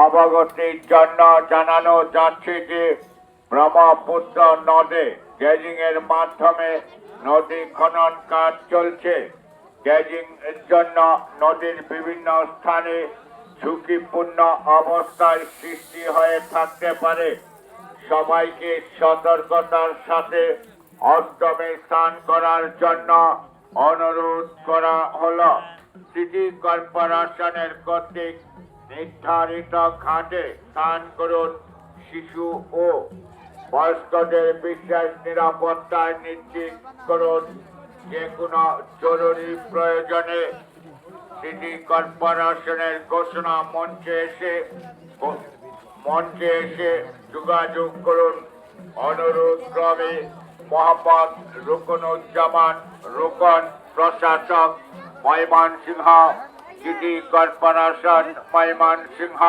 অবগতির জন্য জানানো যাচ্ছে যে ব্রহ্মপুত্র নদে ড্রেজিং এর মাধ্যমে নদী খনন কাজ চলছে। ড্রেজিং এর জন্য নদীর বিভিন্ন স্থানে ঝুঁকিপূর্ণ অবস্থায় সৃষ্টি হয়ে থাকতে পারে। সবাইকে সতর্কতার সাথে অষ্টমে স্নান করার জন্য অনুরোধ করা হলো। সিটি কর্পোরেশনের কর্তৃক নির্ধারিত ঘাটে স্নান করুন। শিশু ও বয়স্কদের বিশেষ নিরাপত্তায় নিশ্চিত করুন। যে কোনো জরুরি প্রয়োজনে সিটি কর্পোরেশনের ঘোষণা মঞ্চে এসে যোগাযোগ করুন। অনুরোধ ক্রমে মোহাম্মদ রুকনুজ্জামান রুকন, প্রশাসক, ময়মনসিংহ, সিটি কর্পোরেশন, ময়মনসিংহ।